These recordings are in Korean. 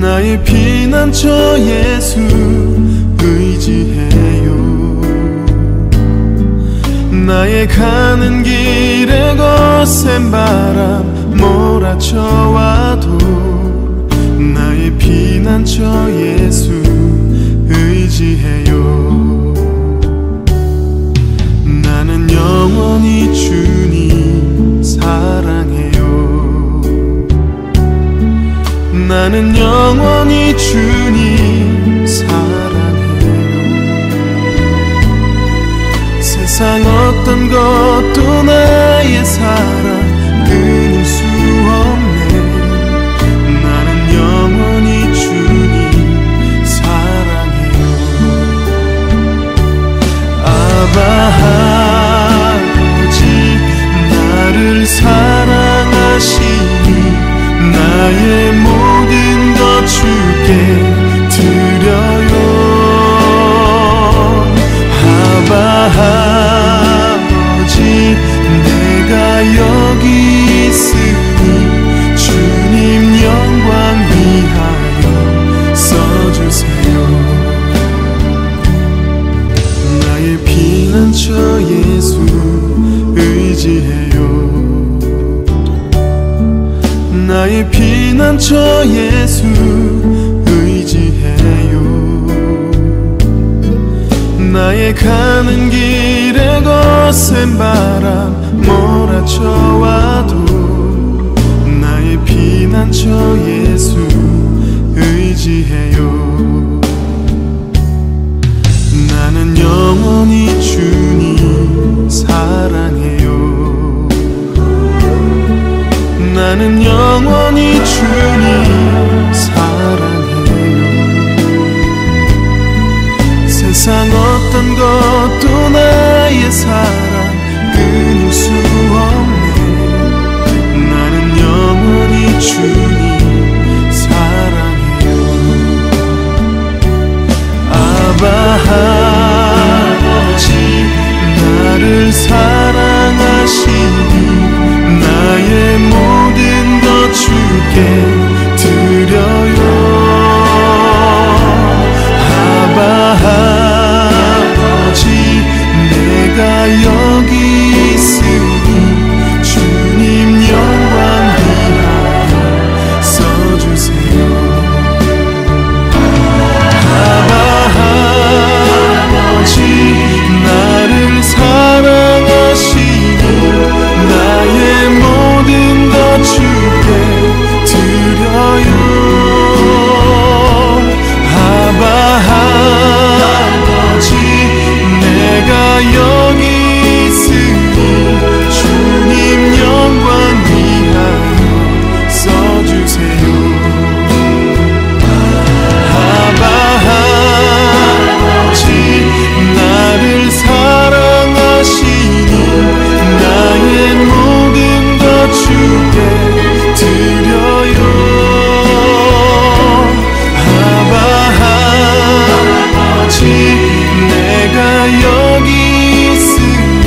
나의 피난처 예수 의지해요. 나의 가는 길에 거센 바람 몰아쳐와도 나의 피난처 예수 의지해요. 나는 영원히 주님 사랑해요. 나는 영원히 주님 사랑해요. 세상 어떤 것도 나의 사랑 끊을 수 없네. 나는 영원히 주님 사랑해요. 아바 아버지 나를 사랑하시니 나의 모든 것 주께 드려요. 아바 아버지 내가 여기 있으니 주님 영광 위하여 써주세요. 나의 피난처 예수 의지해요. 나의 피난처 예수 의지해요. 나의 가는 길에 거센 바람 몰아쳐와도 나의 피난처 예수 의지해요. 나는 영원히 주님 사랑해요. 나는 영원히 주님 사랑해요. 세상 어떤 것도 나의 사랑 끊을 수 없네. 나는 영원히 주님 사랑해요. 아바 아버지 나를 사랑하시니 나의 모든 것 주께 드려요. 아바 아버지 내가 여기 있으니 주님 영광 위하여 써주세요. 아바 아버지 나를 사랑하시니 나의 모든 것 주께 드려요. 아바 아버지 내가 여기 있으니 주님 영광 위하여 써주세요. 아바 아버지 나를 사랑하시니 나의 모든 것 주께 드려요. 아바 아버지 내가 여기 있으니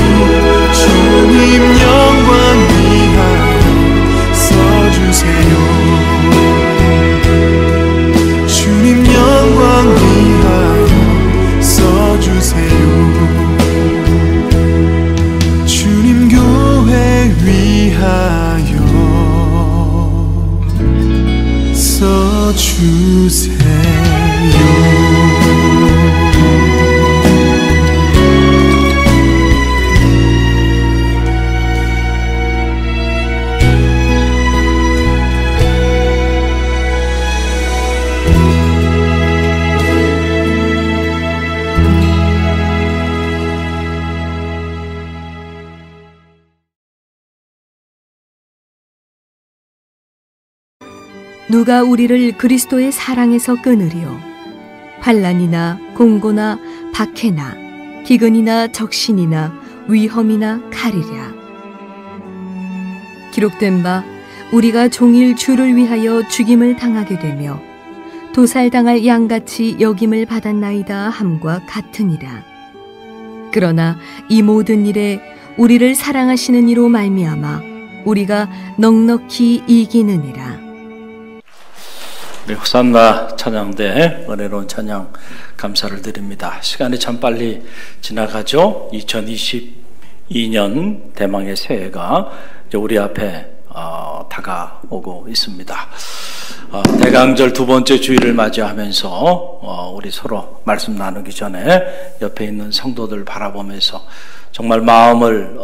주님 영광 위하여 써주세요. 주님 영광 위하여 써주세요. 주님 교회 위하여 써주세요. 누가 우리를 그리스도의 사랑에서 끊으리요? 환난이나 공고나 박해나 기근이나 적신이나 위험이나 칼이랴. 기록된 바 우리가 종일 주를 위하여 죽임을 당하게 되며 도살당할 양같이 여김을 받았나이다 함과 같으니라. 그러나 이 모든 일에 우리를 사랑하시는 이로 말미암아 우리가 넉넉히 이기느니라. 우리 호산나 찬양대 은혜로운 찬양 감사를 드립니다. 시간이 참 빨리 지나가죠. 2022년 대망의 새해가 이제 우리 앞에 다가오고 있습니다. 대강절 두 번째 주일을 맞이하면서 우리 서로 말씀 나누기 전에 옆에 있는 성도들 바라보면서 정말 마음을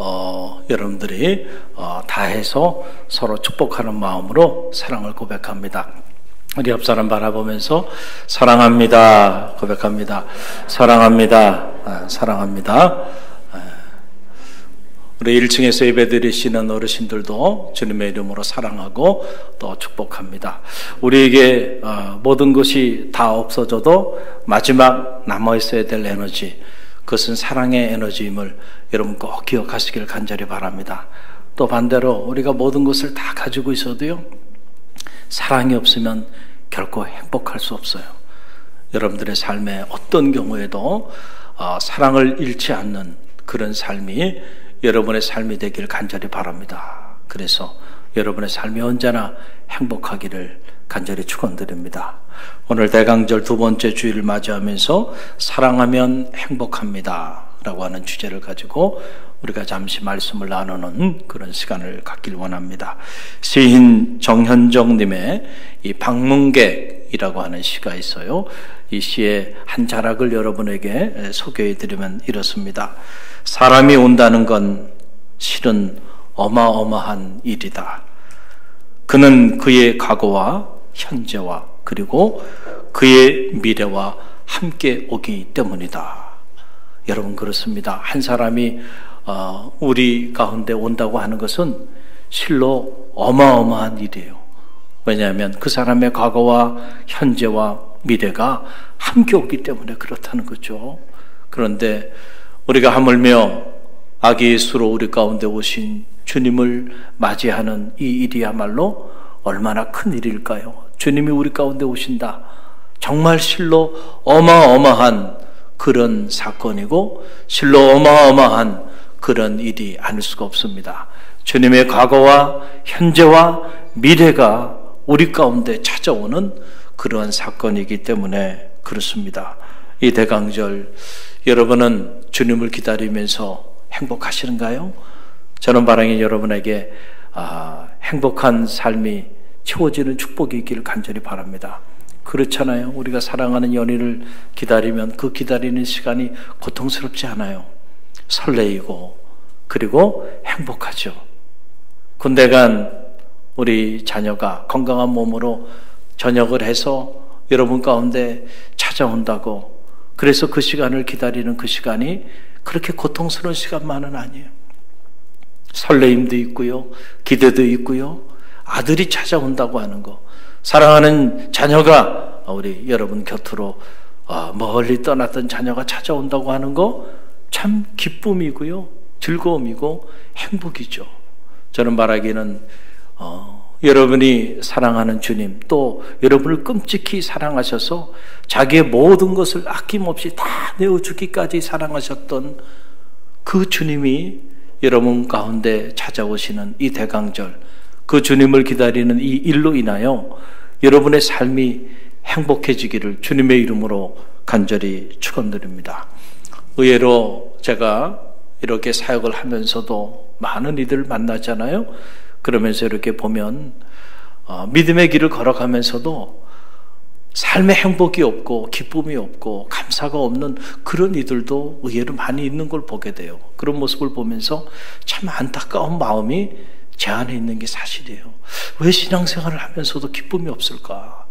여러분들이 다해서 서로 축복하는 마음으로 사랑을 고백합니다. 우리 옆 사람 바라보면서 사랑합니다 고백합니다. 사랑합니다. 사랑합니다. 우리 1층에서 예배드리시는 어르신들도 주님의 이름으로 사랑하고 또 축복합니다. 우리에게 모든 것이 다 없어져도 마지막 남아있어야 될 에너지, 그것은 사랑의 에너지임을 여러분 꼭 기억하시길 간절히 바랍니다. 또 반대로 우리가 모든 것을 다 가지고 있어도요, 사랑이 없으면 결코 행복할 수 없어요. 여러분들의 삶에 어떤 경우에도 사랑을 잃지 않는 그런 삶이 여러분의 삶이 되길 간절히 바랍니다. 그래서 여러분의 삶이 언제나 행복하기를 간절히 축원드립니다. 오늘 대강절 두 번째 주일을 맞이하면서 사랑하면 행복합니다 라고 하는 주제를 가지고 우리가 잠시 말씀을 나누는 그런 시간을 갖길 원합니다. 시인 정현정님의 이 방문객이라고 하는 시가 있어요. 이 시의 한 자락을 여러분에게 소개해드리면 이렇습니다. 사람이 온다는 건 실은 어마어마한 일이다. 그는 그의 과거와 현재와 그리고 그의 미래와 함께 오기 때문이다. 여러분, 그렇습니다. 한 사람이 우리 가운데 온다고 하는 것은 실로 어마어마한 일이에요. 왜냐하면 그 사람의 과거와 현재와 미래가 함께 오기 때문에 그렇다는 거죠. 그런데 우리가 하물며 아기 예수로 우리 가운데 오신 주님을 맞이하는 이 일이야말로 얼마나 큰 일일까요? 주님이 우리 가운데 오신다. 정말 실로 어마어마한 그런 사건이고 실로 어마어마한 그런 일이 아닐 수가 없습니다. 주님의 과거와 현재와 미래가 우리 가운데 찾아오는 그러한 사건이기 때문에 그렇습니다. 이 대강절 여러분은 주님을 기다리면서 행복하시는가요? 저는 바라기 여러분에게 행복한 삶이 채워지는 축복이 있기를 간절히 바랍니다. 그렇잖아요. 우리가 사랑하는 연인을 기다리면 그 기다리는 시간이 고통스럽지 않아요. 설레이고 그리고 행복하죠. 군대 간 우리 자녀가 건강한 몸으로 전역을 해서 여러분 가운데 찾아온다고, 그래서 그 시간을 기다리는 그 시간이 그렇게 고통스러운 시간만은 아니에요. 설레임도 있고요, 기대도 있고요, 아들이 찾아온다고 하는 거, 사랑하는 자녀가 우리 여러분 곁으로 멀리 떠났던 자녀가 찾아온다고 하는 거 참 기쁨이고요, 즐거움이고 행복이죠. 저는 말하기는 여러분이 사랑하는 주님, 또 여러분을 끔찍히 사랑하셔서 자기의 모든 것을 아낌없이 다 내어주기까지 사랑하셨던 그 주님이 여러분 가운데 찾아오시는 이 대강절, 그 주님을 기다리는 이 일로 인하여 여러분의 삶이 행복해지기를 주님의 이름으로 간절히 축원드립니다. 의외로 제가 이렇게 사역을 하면서도 많은 이들 만나잖아요. 그러면서 이렇게 보면 믿음의 길을 걸어가면서도 삶의 행복이 없고 기쁨이 없고 감사가 없는 그런 이들도 의외로 많이 있는 걸 보게 돼요. 그런 모습을 보면서 참 안타까운 마음이 제 안에 있는 게 사실이에요. 왜 신앙생활을 하면서도 기쁨이 없을까?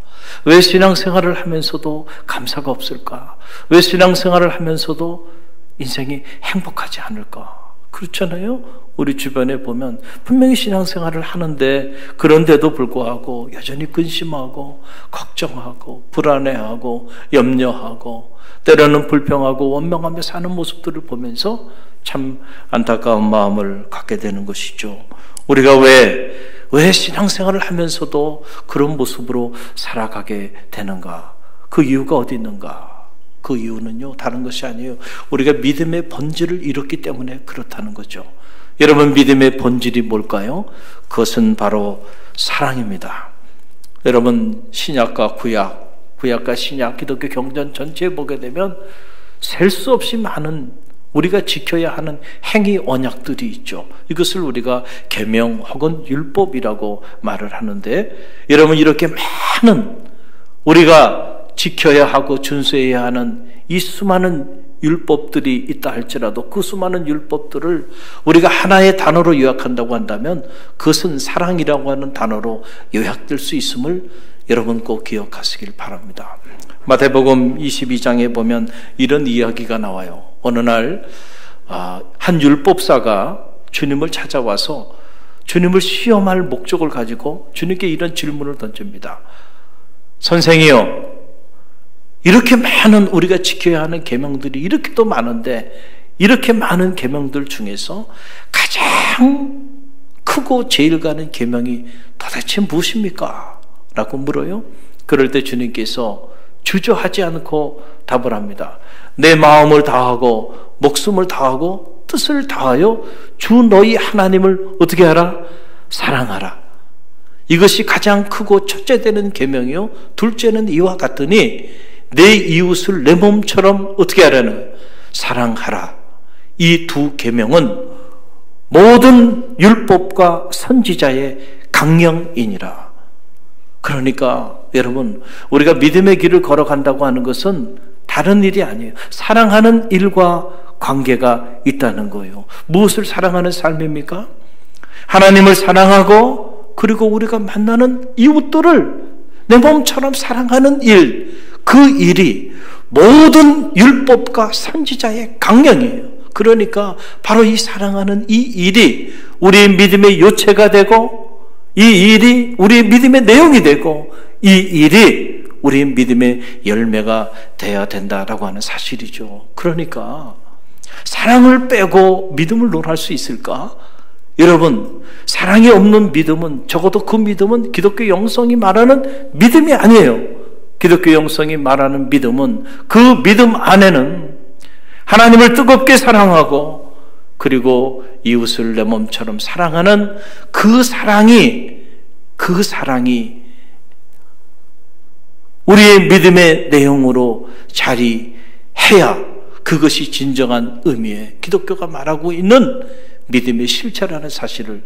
왜 신앙생활을 하면서도 감사가 없을까? 왜 신앙생활을 하면서도 인생이 행복하지 않을까? 그렇잖아요. 우리 주변에 보면 분명히 신앙생활을 하는데 그런데도 불구하고 여전히 근심하고 걱정하고 불안해하고 염려하고 때로는 불평하고 원망하며 사는 모습들을 보면서 참 안타까운 마음을 갖게 되는 것이죠. 우리가 왜 신앙생활을 하면서도 그런 모습으로 살아가게 되는가? 그 이유가 어디 있는가? 그 이유는요, 다른 것이 아니에요. 우리가 믿음의 본질을 잃었기 때문에 그렇다는 거죠. 여러분, 믿음의 본질이 뭘까요? 그것은 바로 사랑입니다. 여러분, 신약과 구약과 신약, 기독교 경전 전체에 보게 되면 셀 수 없이 많은 우리가 지켜야 하는 행위 언약들이 있죠. 이것을 우리가 계명 혹은 율법이라고 말을 하는데, 여러분, 이렇게 많은 우리가 지켜야 하고 준수해야 하는 이 수많은 율법들이 있다 할지라도 그 수많은 율법들을 우리가 하나의 단어로 요약한다고 한다면 그것은 사랑이라고 하는 단어로 요약될 수 있음을 여러분 꼭 기억하시길 바랍니다. 마태복음 22장에 보면 이런 이야기가 나와요. 어느 날 한 율법사가 주님을 찾아와서 주님을 시험할 목적을 가지고 주님께 이런 질문을 던집니다. 선생이요, 이렇게 많은 우리가 지켜야 하는 계명들이 이렇게 또 많은데 이렇게 많은 계명들 중에서 가장 크고 제일 가는 계명이 도대체 무엇입니까? 라고 물어요. 그럴 때 주님께서 주저하지 않고 답을 합니다. 내 마음을 다하고 목숨을 다하고 뜻을 다하여 주 너희 하나님을 어떻게 하라? 사랑하라. 이것이 가장 크고 첫째 되는 계명이요, 둘째는 이와 같으니 내 이웃을 내 몸처럼 어떻게 하라는? 사랑하라. 이 두 계명은 모든 율법과 선지자의 강령이니라. 그러니까 여러분, 우리가 믿음의 길을 걸어간다고 하는 것은 다른 일이 아니에요. 사랑하는 일과 관계가 있다는 거예요. 무엇을 사랑하는 삶입니까? 하나님을 사랑하고 그리고 우리가 만나는 이웃들을 내 몸처럼 사랑하는 일, 그 일이 모든 율법과 선지자의 강령이에요. 그러니까 바로 이 사랑하는 이 일이 우리의 믿음의 요체가 되고 이 일이 우리의 믿음의 내용이 되고 이 일이 우리의 믿음의 열매가 되어야 된다라고 하는 사실이죠. 그러니까 사랑을 빼고 믿음을 논할 수 있을까? 여러분, 사랑이 없는 믿음은, 적어도 그 믿음은 기독교 영성이 말하는 믿음이 아니에요. 기독교 영성이 말하는 믿음은 그 믿음 안에는 하나님을 뜨겁게 사랑하고 그리고 이웃을 내 몸처럼 사랑하는 그 사랑이 우리의 믿음의 내용으로 자리해야 그것이 진정한 의미의 기독교가 말하고 있는 믿음의 실체라는 사실을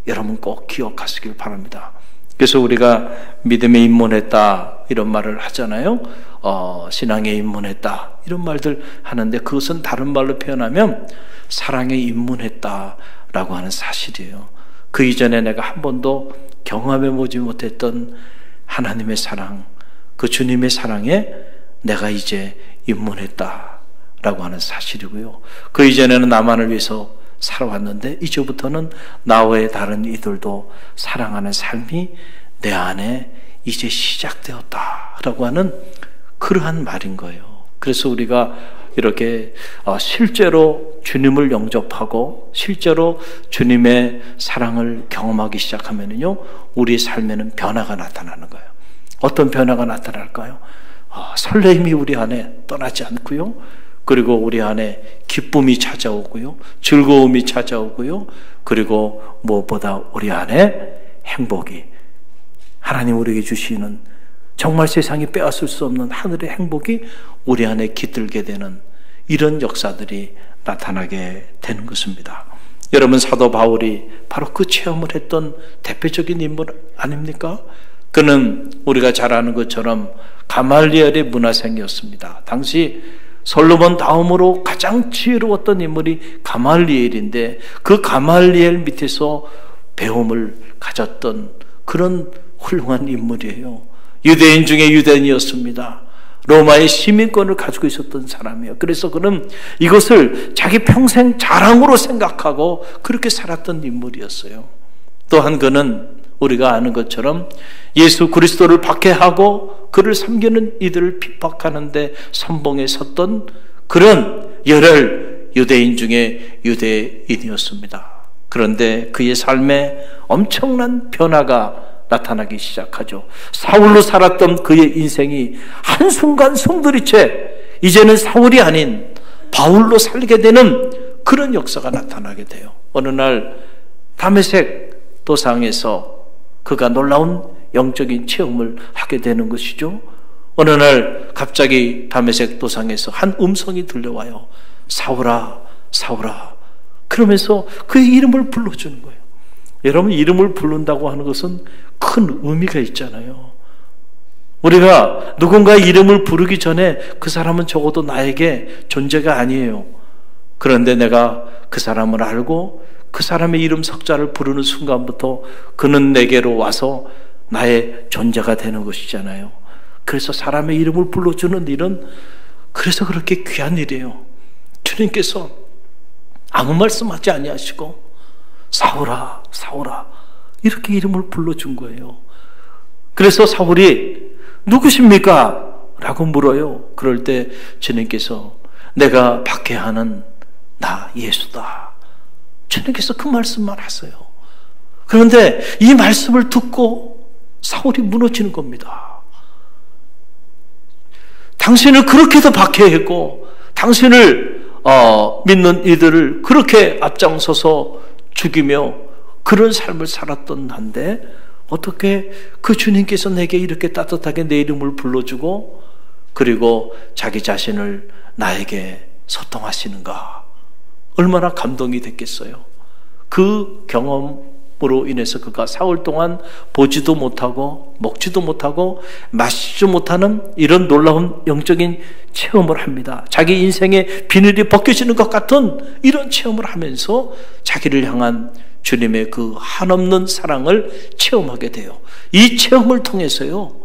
여러분 꼭 기억하시길 바랍니다. 그래서 우리가 믿음에 입문했다 이런 말을 하잖아요. 신앙에 입문했다 이런 말들 하는데 그것은 다른 말로 표현하면 사랑에 입문했다라고 하는 사실이에요. 그 이전에 내가 한 번도 경험해 보지 못했던 하나님의 사랑, 그 주님의 사랑에 내가 이제 입문했다라고 하는 사실이고요. 그 이전에는 나만을 위해서 살아왔는데 이제부터는 나 외에 다른 이들도 사랑하는 삶이 내 안에 이제 시작되었다라고 하는 그러한 말인 거예요. 그래서 우리가 이렇게 실제로 주님을 영접하고 실제로 주님의 사랑을 경험하기 시작하면요, 우리 삶에는 변화가 나타나는 거예요. 어떤 변화가 나타날까요? 설레임이 우리 안에 떠나지 않고요, 그리고 우리 안에 기쁨이 찾아오고요, 즐거움이 찾아오고요, 그리고 무엇보다 우리 안에 행복이, 하나님 우리에게 주시는 정말 세상이 빼앗을 수 없는 하늘의 행복이 우리 안에 깃들게 되는 이런 역사들이 나타나게 되는 것입니다. 여러분, 사도 바울이 바로 그 체험을 했던 대표적인 인물 아닙니까? 그는 우리가 잘 아는 것처럼 가말리엘의 문화생이었습니다. 당시 솔로몬 다음으로 가장 지혜로웠던 인물이 가말리엘인데 그 가말리엘 밑에서 배움을 가졌던 그런 훌륭한 인물이에요. 유대인 중에 유대인이었습니다. 로마의 시민권을 가지고 있었던 사람이에요. 그래서 그는 이것을 자기 평생 자랑으로 생각하고 그렇게 살았던 인물이었어요. 또한 그는 우리가 아는 것처럼 예수 그리스도를 박해하고 그를 섬기는 이들을 핍박하는데 선봉에 섰던 그런 열혈 유대인 중에 유대인이었습니다. 그런데 그의 삶에 엄청난 변화가 나타나기 시작하죠. 사울로 살았던 그의 인생이 한순간 숨들이채 이제는 사울이 아닌 바울로 살게 되는 그런 역사가 나타나게 돼요. 어느 날 다메섹 도상에서 그가 놀라운 영적인 체험을 하게 되는 것이죠. 어느 날 갑자기 다메섹 도상에서 한 음성이 들려와요. 사울아, 사울아. 그러면서 그의 이름을 불러주는 거예요. 여러분, 이름을 부른다고 하는 것은 큰 의미가 있잖아요. 우리가 누군가의 이름을 부르기 전에 그 사람은 적어도 나에게 존재가 아니에요. 그런데 내가 그 사람을 알고 그 사람의 이름 석자를 부르는 순간부터 그는 내게로 와서 나의 존재가 되는 것이잖아요. 그래서 사람의 이름을 불러주는 일은 그래서 그렇게 귀한 일이에요. 주님께서 아무 말씀하지 아니하시고 사울아, 사울아 이렇게 이름을 불러준 거예요. 그래서 사울이 누구십니까? 라고 물어요. 그럴 때 주님께서 내가 박해하는 나 예수다. 주님께서 그 말씀만 하세요. 그런데 이 말씀을 듣고 사울이 무너지는 겁니다. 당신을 그렇게도 박해했고 당신을 믿는 이들을 그렇게 앞장서서 죽이며 그런 삶을 살았던 난데 어떻게 그 주님께서 내게 이렇게 따뜻하게 내 이름을 불러주고 그리고 자기 자신을 나에게 소통하시는가? 얼마나 감동이 됐겠어요. 그 경험으로 인해서 그가 사흘 동안 보지도 못하고 먹지도 못하고 마시지도 못하는 이런 놀라운 영적인 체험을 합니다. 자기 인생의 비늘이 벗겨지는 것 같은 이런 체험을 하면서 자기를 향한 주님의 그 한없는 사랑을 체험하게 돼요. 이 체험을 통해서요,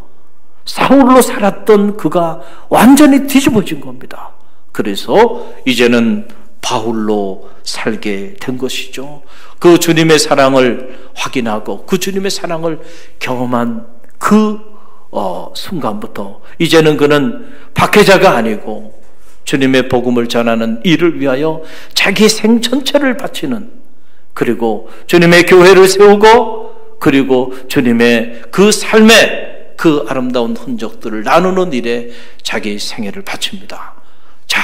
사울로 살았던 그가 완전히 뒤집어진 겁니다. 그래서 이제는 바울로 살게 된 것이죠. 그 주님의 사랑을 확인하고 그 주님의 사랑을 경험한 그 순간부터 이제는 그는 박해자가 아니고 주님의 복음을 전하는 일을 위하여 자기 생 전체를 바치는, 그리고 주님의 교회를 세우고 그리고 주님의 그 삶의 그 아름다운 흔적들을 나누는 일에 자기 생애를 바칩니다. 자,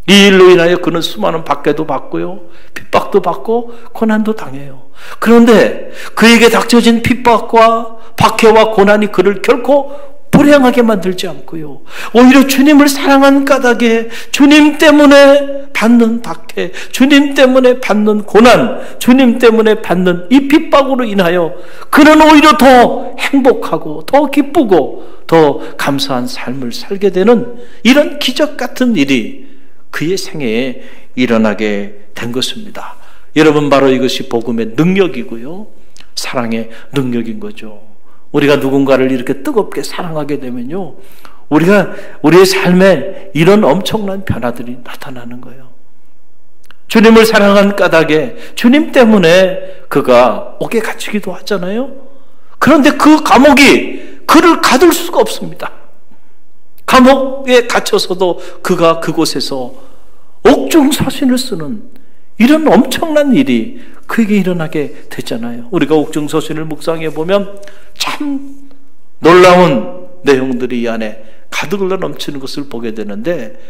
이 일로 인하여 그는 수많은 박해도 받고요, 핍박도 받고 고난도 당해요. 그런데 그에게 닥쳐진 핍박과 박해와 고난이 그를 결코 불행하게 만들지 않고요, 오히려 주님을 사랑한 까닭에 주님 때문에 받는 박해, 주님 때문에 받는 고난, 주님 때문에 받는 이 핍박으로 인하여 그는 오히려 더 행복하고 더 기쁘고 더 감사한 삶을 살게 되는 이런 기적 같은 일이 그의 생애에 일어나게 된 것입니다. 여러분, 바로 이것이 복음의 능력이고요, 사랑의 능력인 거죠. 우리가 누군가를 이렇게 뜨겁게 사랑하게 되면요, 우리가 우리의 삶에 이런 엄청난 변화들이 나타나는 거예요. 주님을 사랑한 까닭에 주님 때문에 그가 옥에 갇히기도 하잖아요. 그런데 그 감옥이 그를 가둘 수가 없습니다. 감옥에 갇혀서도 그가 그곳에서 옥중서신을 쓰는 이런 엄청난 일이 그에게 일어나게 되잖아요. 우리가 옥중서신을 묵상해 보면 참 놀라운 내용들이 이 안에 가득 흘러 넘치는 것을 보게 되는데,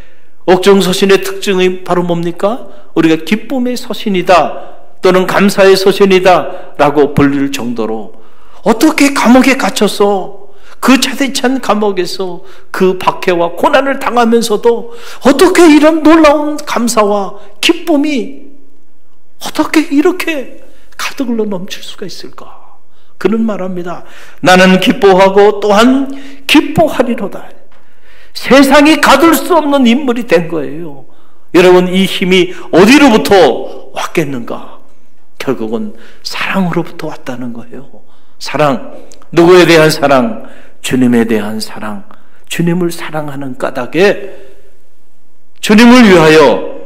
옥중서신의 특징이 바로 뭡니까? 우리가 기쁨의 서신이다 또는 감사의 서신이다 라고 불릴 정도로 어떻게 감옥에 갇혀서 그 차디찬 감옥에서 그 박해와 고난을 당하면서도 어떻게 이런 놀라운 감사와 기쁨이 어떻게 이렇게 가득 흘러 넘칠 수가 있을까? 그는 말합니다. 나는 기뻐하고 또한 기뻐하리로다. 세상이 가둘 수 없는 인물이 된 거예요. 여러분, 이 힘이 어디로부터 왔겠는가? 결국은 사랑으로부터 왔다는 거예요. 사랑, 누구에 대한 사랑? 주님에 대한 사랑, 주님을 사랑하는 까닭에 주님을 위하여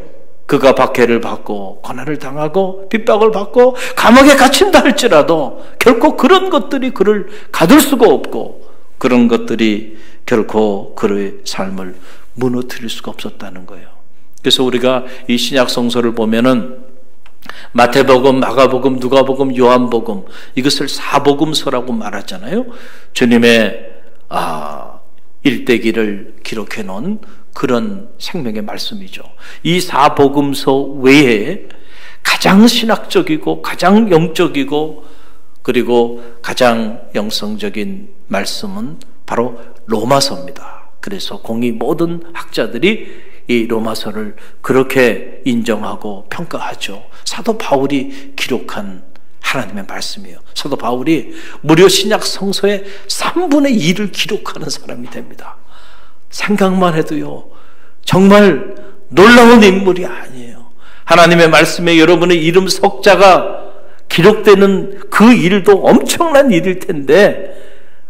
그가 박해를 받고 고난을 당하고 핍박을 받고 감옥에 갇힌다 할지라도 결코 그런 것들이 그를 가둘 수가 없고 그런 것들이 결코 그의 삶을 무너뜨릴 수가 없었다는 거예요. 그래서 우리가 이 신약 성서를 보면은 마태복음, 마가복음, 누가복음, 요한복음 이것을 사복음서라고 말하잖아요. 주님의 일대기를 기록해 놓은 그런 생명의 말씀이죠. 이 사복음서 외에 가장 신학적이고 가장 영적이고 그리고 가장 영성적인 말씀은 바로 로마서입니다. 그래서 공의 모든 학자들이 이 로마서를 그렇게 인정하고 평가하죠. 사도 바울이 기록한 하나님의 말씀이에요. 사도 바울이 무려 신약 성서의 3분의 2를 기록하는 사람이 됩니다. 생각만 해도요, 정말 놀라운 인물이 아니에요. 하나님의 말씀에 여러분의 이름 석자가 기록되는 그 일도 엄청난 일일 텐데,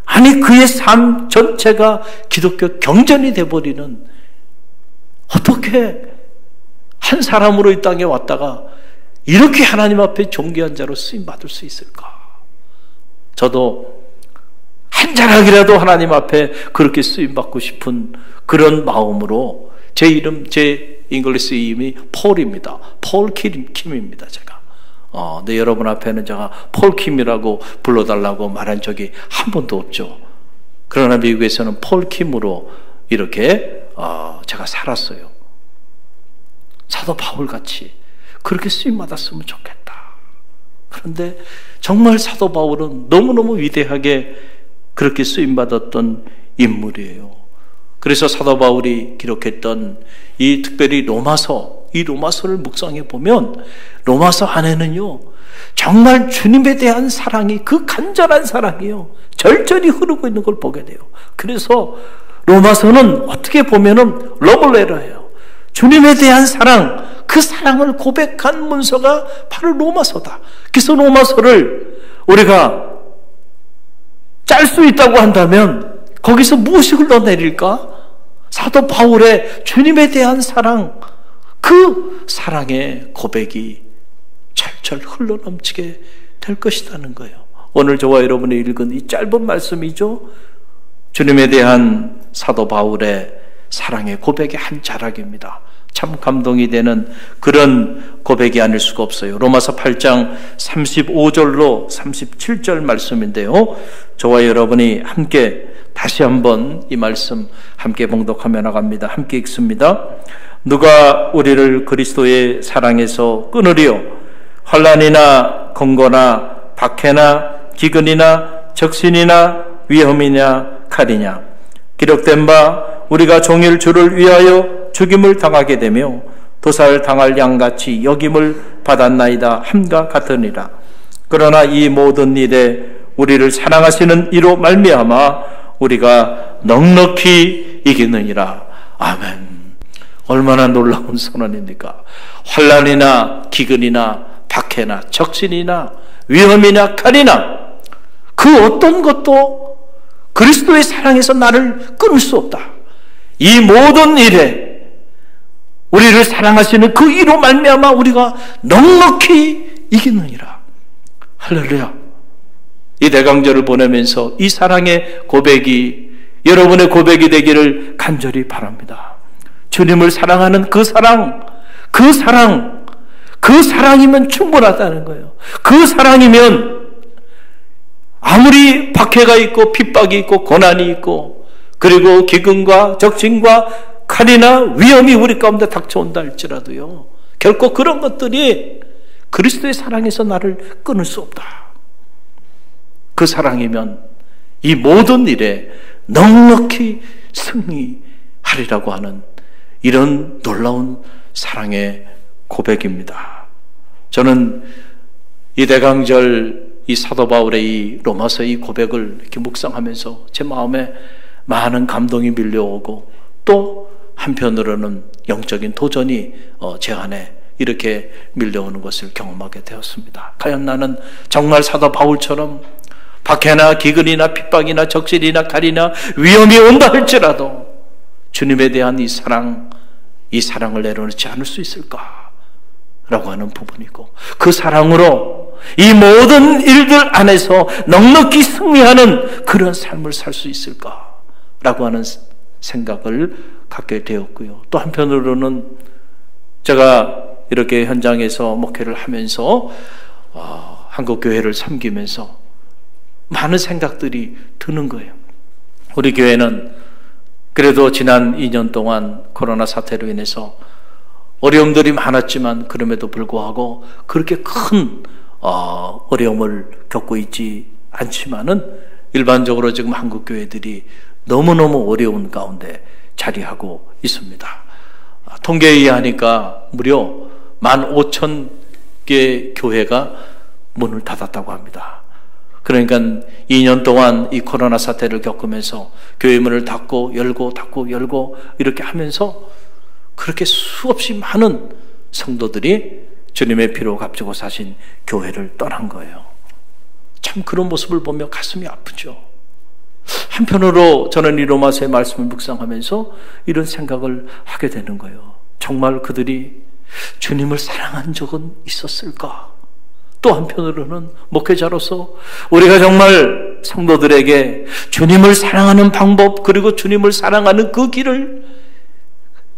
아니 그의 삶 전체가 기독교 경전이 돼버리는, 어떻게 한 사람으로 이 땅에 왔다가 이렇게 하나님 앞에 존귀한 자로 쓰임받을 수 있을까? 저도 한 자락이라도 하나님 앞에 그렇게 쓰임받고 싶은 그런 마음으로 제 이름, 제 잉글리시 이름이 폴입니다. 폴 킴입니다. 제가 네, 여러분 앞에는 제가 폴 킴이라고 불러달라고 말한 적이 한 번도 없죠. 그러나 미국에서는 폴 킴으로 이렇게 제가 살았어요. 사도 바울같이 그렇게 쓰임받았으면 좋겠다. 그런데 정말 사도 바울은 너무너무 위대하게 그렇게 쓰임받았던 인물이에요. 그래서 사도 바울이 기록했던 이 특별히 로마서, 이 로마서를 묵상해 보면 로마서 안에는요, 정말 주님에 대한 사랑이, 그 간절한 사랑이요, 절절히 흐르고 있는 걸 보게 돼요. 그래서 로마서는 어떻게 보면은 러블레터예요. 주님에 대한 사랑, 그 사랑을 고백한 문서가 바로 로마서다. 그래서 로마서를 우리가 짤 수 있다고 한다면 거기서 무엇이 흘러내릴까? 사도 바울의 주님에 대한 사랑, 그 사랑의 고백이 철철 흘러넘치게 될 것이라는 거예요. 오늘 저와 여러분이 읽은 이 짧은 말씀이죠. 주님에 대한 사도 바울의 사랑의 고백의 한 자락입니다. 참 감동이 되는 그런 고백이 아닐 수가 없어요. 로마서 8장 35절로 37절 말씀인데요, 저와 여러분이 함께 다시 한번 이 말씀 함께 봉독하며 나갑니다. 함께 읽습니다. 누가 우리를 그리스도의 사랑에서 끊으리요? 환난이나 권고나 박해나 기근이나 적신이나 위험이냐 칼이냐. 기록된 바 우리가 종일 주를 위하여 죽임을 당하게 되며 도살 당할 양같이 여김을 받았나이다 함과 같으니라. 그러나 이 모든 일에 우리를 사랑하시는 이로 말미암아 우리가 넉넉히 이기느니라. 아멘. 얼마나 놀라운 선언입니까? 환난이나 기근이나 박해나 적신이나 위험이나 칼이나 그 어떤 것도 그리스도의 사랑에서 나를 끊을 수 없다. 이 모든 일에 우리를 사랑하시는 그 이로 말미암아 우리가 넉넉히 이기느니라. 할렐루야. 이 대강절을 보내면서 이 사랑의 고백이 여러분의 고백이 되기를 간절히 바랍니다. 주님을 사랑하는 그 사랑이면 충분하다는 거예요. 그 사랑이면 아무리 박해가 있고 핍박이 있고 고난이 있고 그리고 기근과 적신과 칼이나 위험이 우리 가운데 닥쳐온다 할지라도요, 결코 그런 것들이 그리스도의 사랑에서 나를 끊을 수 없다. 그 사랑이면 이 모든 일에 넉넉히 승리하리라고 하는 이런 놀라운 사랑의 고백입니다. 저는 이 대강절 이 사도 바울의 이 로마서 이 고백을 이렇게 묵상하면서 제 마음에 많은 감동이 밀려오고 또 한편으로는 영적인 도전이 제 안에 이렇게 밀려오는 것을 경험하게 되었습니다. 과연 나는 정말 사도 바울처럼 박해나 기근이나 핍박이나 적실이나 칼이나 위험이 온다 할지라도 주님에 대한 이 사랑을 내려놓지 않을 수 있을까? 라고 하는 부분이고, 그 사랑으로 이 모든 일들 안에서 넉넉히 승리하는 그런 삶을 살 수 있을까? 라고 하는 생각을 갖게 되었고요. 또 한편으로는 제가 이렇게 현장에서 목회를 하면서 한국교회를 섬기면서 많은 생각들이 드는 거예요. 우리 교회는 그래도 지난 2년 동안 코로나 사태로 인해서 어려움들이 많았지만 그럼에도 불구하고 그렇게 큰 어려움을 겪고 있지 않지만은 일반적으로 지금 한국 교회들이 너무너무 어려운 가운데 자리하고 있습니다. 통계에 의하니까 무려 15,000개 교회가 문을 닫았다고 합니다. 그러니까 2년 동안 이 코로나 사태를 겪으면서 교회 문을 닫고 열고 닫고 열고 이렇게 하면서 그렇게 수없이 많은 성도들이 주님의 피로 값주고 사신 교회를 떠난 거예요. 참 그런 모습을 보며 가슴이 아프죠. 한편으로 저는 이 로마서의 말씀을 묵상하면서 이런 생각을 하게 되는 거예요. 정말 그들이 주님을 사랑한 적은 있었을까? 또 한편으로는 목회자로서 우리가 정말 성도들에게 주님을 사랑하는 방법, 그리고 주님을 사랑하는 그 길을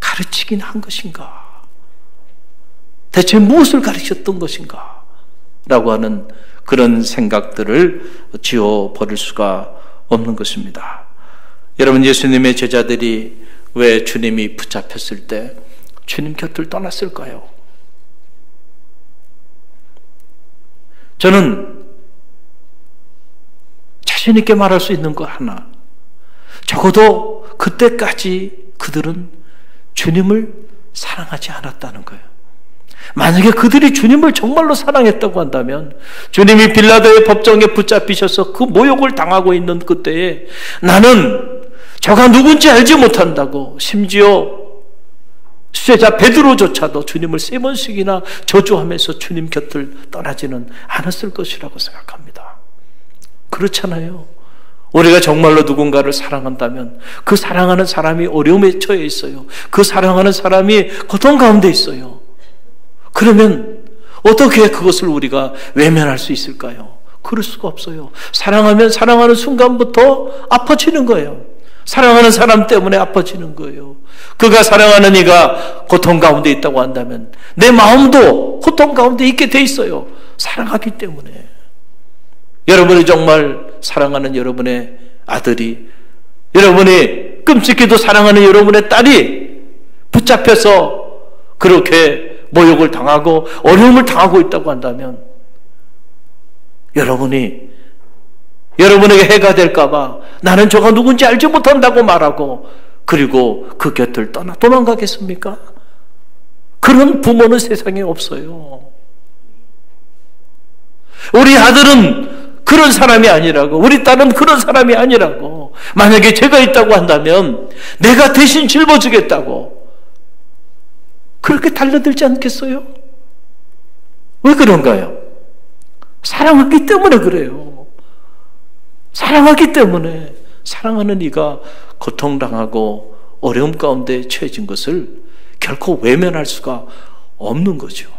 가르치긴 한 것인가? 대체 무엇을 가르쳤던 것인가? 라고 하는 그런 생각들을 지워버릴 수가 없는 것입니다. 여러분, 예수님의 제자들이 왜 주님이 붙잡혔을 때 주님 곁을 떠났을까요? 저는 자신 있게 말할 수 있는 거 하나, 적어도 그때까지 그들은 주님을 사랑하지 않았다는 거예요. 만약에 그들이 주님을 정말로 사랑했다고 한다면 주님이 빌라도의 법정에 붙잡히셔서 그 모욕을 당하고 있는 그때에 나는 저가 누군지 알지 못한다고, 심지어 수제자 베드로조차도 주님을 3번씩이나 저주하면서 주님 곁을 떠나지는 않았을 것이라고 생각합니다. 그렇잖아요. 우리가 정말로 누군가를 사랑한다면 그 사랑하는 사람이 어려움에 처해 있어요. 그 사랑하는 사람이 고통 가운데 있어요. 그러면 어떻게 그것을 우리가 외면할 수 있을까요? 그럴 수가 없어요. 사랑하면 사랑하는 순간부터 아파지는 거예요. 사랑하는 사람 때문에 아파지는 거예요. 그가 사랑하는 이가 고통 가운데 있다고 한다면 내 마음도 고통 가운데 있게 돼 있어요. 사랑하기 때문에. 여러분이 정말 사랑하는 여러분의 아들이, 여러분이 끔찍히도 사랑하는 여러분의 딸이 붙잡혀서 그렇게 모욕을 당하고 어려움을 당하고 있다고 한다면 여러분에게 해가 될까봐 나는 저가 누군지 알지 못한다고 말하고, 그리고 그 곁을 도망가겠습니까? 그런 부모는 세상에 없어요. 우리 아들은 그런 사람이 아니라고, 우리 딸은 그런 사람이 아니라고, 만약에 죄가 있다고 한다면 내가 대신 짊어지겠다고 그렇게 달려들지 않겠어요? 왜 그런가요? 사랑하기 때문에 그래요. 사랑하기 때문에. 사랑하는 이가 고통당하고 어려움 가운데 처해진 것을 결코 외면할 수가 없는 거죠.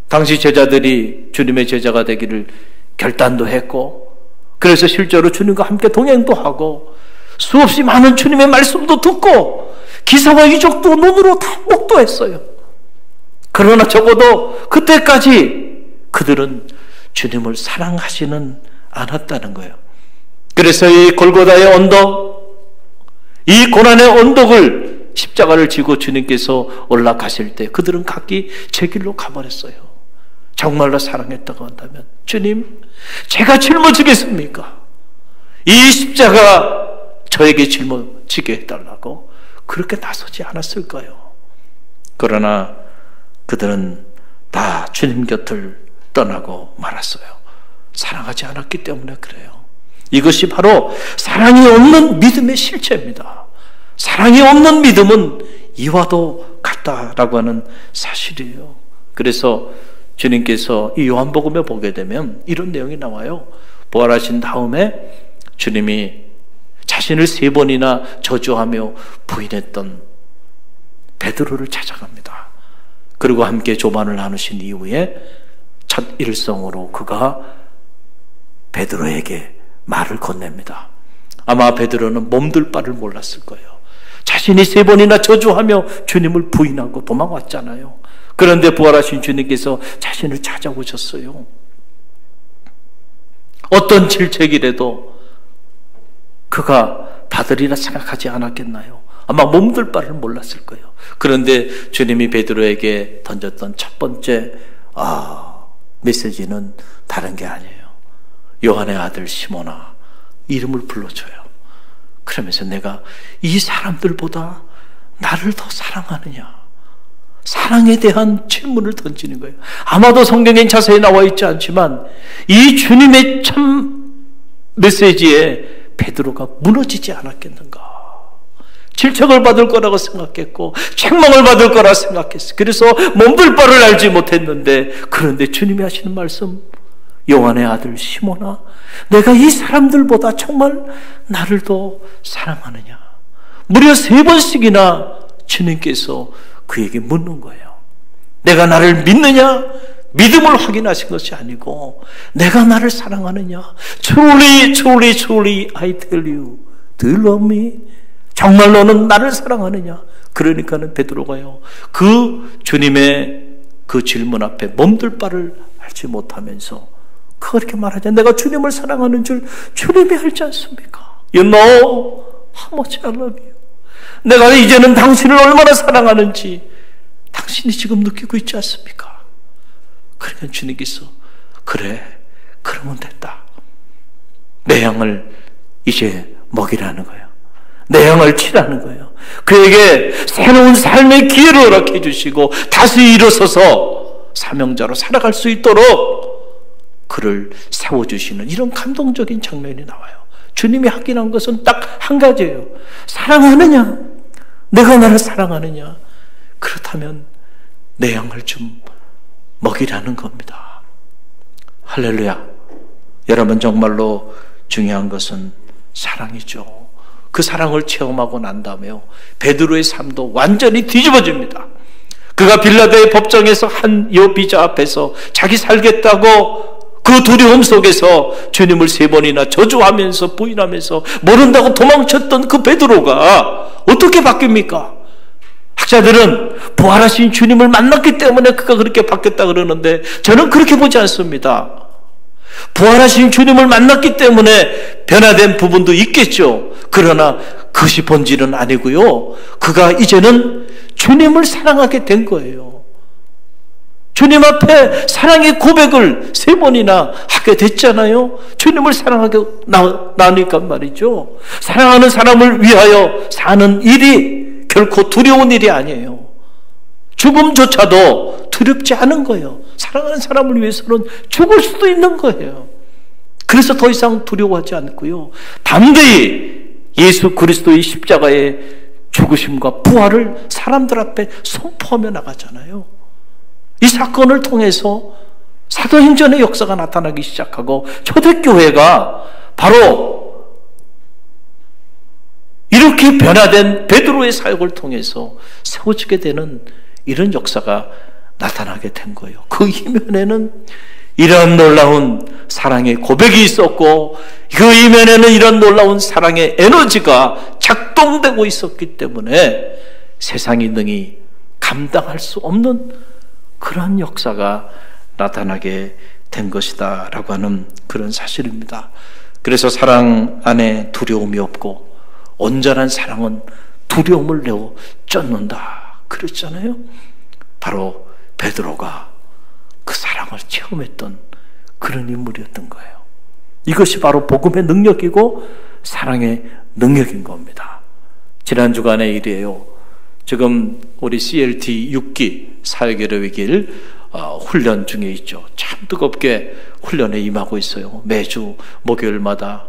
당시 제자들이 주님의 제자가 되기를 결단도 했고, 그래서 실제로 주님과 함께 동행도 하고 수없이 많은 주님의 말씀도 듣고 기사와 이적도 눈으로 다 목도했어요. 그러나 적어도 그때까지 그들은 주님을 사랑하지는 않았다는 거예요. 그래서 이 골고다의 언덕, 이 고난의 언덕을 십자가를 지고 주님께서 올라가실 때 그들은 각기 제 길로 가버렸어요. 정말로 사랑했다고 한다면, 주님, 제가 짊어지겠습니까? 이 십자가 저에게 짊어지게 해달라고 그렇게 나서지 않았을까요? 그러나 그들은 다 주님 곁을 떠나고 말았어요. 사랑하지 않았기 때문에 그래요. 이것이 바로 사랑이 없는 믿음의 실체입니다. 사랑이 없는 믿음은 이와도 같다라고 하는 사실이에요. 그래서 주님께서 이 요한복음에 보게 되면 이런 내용이 나와요. 부활하신 다음에 주님이 자신을 3번이나 저주하며 부인했던 베드로를 찾아갑니다. 그리고 함께 조반을 나누신 이후에 첫 일성으로 그가 베드로에게 말을 건넵니다. 아마 베드로는 몸둘 바를 몰랐을 거예요. 자신이 3번이나 저주하며 주님을 부인하고 도망왔잖아요. 그런데 부활하신 주님께서 자신을 찾아오셨어요. 어떤 질책이라도 그가 받으리라 생각하지 않았겠나요? 아마 몸둘 바를 몰랐을 거예요. 그런데 주님이 베드로에게 던졌던 첫 번째 메시지는 다른 게 아니에요. 요한의 아들 시몬아, 이름을 불러줘요. 그러면서 내가 이 사람들보다 나를 더 사랑하느냐? 사랑에 대한 질문을 던지는 거예요. 아마도 성경에 자세히 나와 있지 않지만 이 주님의 참 메시지에 베드로가 무너지지 않았겠는가? 질책을 받을 거라고 생각했고 책망을 받을 거라 생각했어요. 그래서 몸둘 바를 알지 못했는데, 그런데 주님이 하시는 말씀, 요한의 아들 시몬아, 내가 이 사람들보다 정말 나를 더 사랑하느냐? 무려 3번씩이나 주님께서 그에게 묻는 거예요. 내가 나를 믿느냐? 믿음을 확인하신 것이 아니고 내가 나를 사랑하느냐? Truly, truly, truly, I tell you, do you love me? 정말 너는 나를 사랑하느냐? 그러니까는 베드로가요, 그 주님의 그 질문 앞에 몸둘 바를 알지 못하면서 그렇게 말하자. 내가 주님을 사랑하는 줄 주님이 알지 않습니까? You know how much I love you. 내가 이제는 당신을 얼마나 사랑하는지 당신이 지금 느끼고 있지 않습니까? 그러니까 주님께서 그래, 그러면 됐다. 내 양을 이제 먹이라는 거예요. 내 양을 치라는 거예요. 그에게 새로운 삶의 기회를 허락해 주시고 다시 일어서서 사명자로 살아갈 수 있도록 그를 세워주시는 이런 감동적인 장면이 나와요. 주님이 확인한 것은 딱 한 가지예요. 사랑하느냐? 내가 나를 사랑하느냐? 그렇다면 내 양을 좀 먹이라는 겁니다. 할렐루야. 여러분, 정말로 중요한 것은 사랑이죠. 그 사랑을 체험하고 난 다음에요, 베드로의 삶도 완전히 뒤집어집니다. 그가 빌라도의 법정에서 한 여비자 앞에서 자기 살겠다고 그 두려움 속에서 주님을 3번이나 저주하면서 부인하면서 모른다고 도망쳤던 그 베드로가 어떻게 바뀝니까? 학자들은 부활하신 주님을 만났기 때문에 그가 그렇게 바뀌었다 그러는데 저는 그렇게 보지 않습니다. 부활하신 주님을 만났기 때문에 변화된 부분도 있겠죠. 그러나 그것이 본질은 아니고요, 그가 이제는 주님을 사랑하게 된 거예요. 주님 앞에 사랑의 고백을 3번이나 하게 됐잖아요. 주님을 사랑하게 나니까 말이죠. 사랑하는 사람을 위하여 사는 일이 결코 두려운 일이 아니에요. 죽음조차도 두렵지 않은 거예요. 사랑하는 사람을 위해서는 죽을 수도 있는 거예요. 그래서 더 이상 두려워하지 않고요, 담대히 예수 그리스도의 십자가의 죽으심과 부활을 사람들 앞에 선포하며 나가잖아요. 이 사건을 통해서 사도행전의 역사가 나타나기 시작하고 초대교회가 바로 이렇게 변화된 베드로의 사역을 통해서 세워지게 되는 이런 역사가 나타나게 된 거예요. 그 이면에는 이런 놀라운 사랑의 고백이 있었고 그 이면에는 이런 놀라운 사랑의 에너지가 작동되고 있었기 때문에 세상이 능히 감당할 수 없는 그런 역사가 나타나게 된 것이다 라고 하는 그런 사실입니다. 그래서 사랑 안에 두려움이 없고 온전한 사랑은 두려움을 내어 쫓는다 그랬잖아요. 바로 베드로가 그 사랑을 체험했던 그런 인물이었던 거예요. 이것이 바로 복음의 능력이고 사랑의 능력인 겁니다. 지난 주간의 일이에요. 지금 우리 CLT 6기 사역의 길 훈련 중에 있죠. 참 뜨겁게 훈련에 임하고 있어요. 매주 목요일마다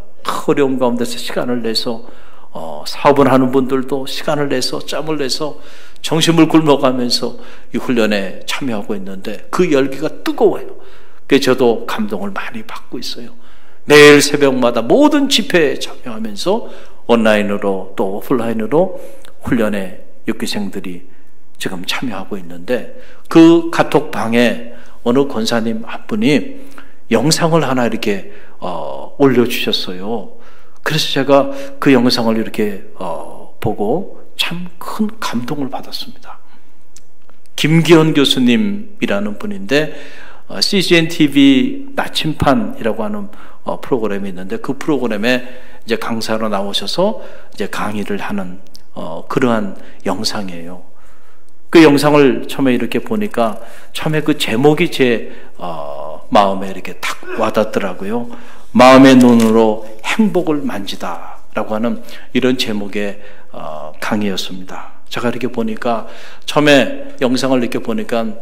어려운 가운데서 시간을 내서 사업을 하는 분들도 시간을 내서 짬을 내서 정신을 굶어가면서 이 훈련에 참여하고 있는데 그 열기가 뜨거워요. 그래서 저도 감동을 많이 받고 있어요. 매일 새벽마다 모든 집회에 참여하면서 온라인으로 또 오프라인으로 훈련에 육기생들이 지금 참여하고 있는데, 그 카톡방에 어느 권사님 한 분이 영상을 하나 이렇게 올려주셨어요. 그래서 제가 그 영상을 이렇게 보고 참 큰 감동을 받았습니다. 김기현 교수님이라는 분인데 CGN TV 나침판이라고 하는 프로그램이 있는데, 그 프로그램에 이제 강사로 나오셔서 이제 강의를 하는 그러한 영상이에요. 그 영상을 처음에 이렇게 보니까 처음에 그 제목이 제 마음에 이렇게 탁 와닿더라고요. 마음의 눈으로 행복을 만지다라고 하는 이런 제목의 강의였습니다. 제가 이렇게 보니까 처음에 영상을 이렇게 보니까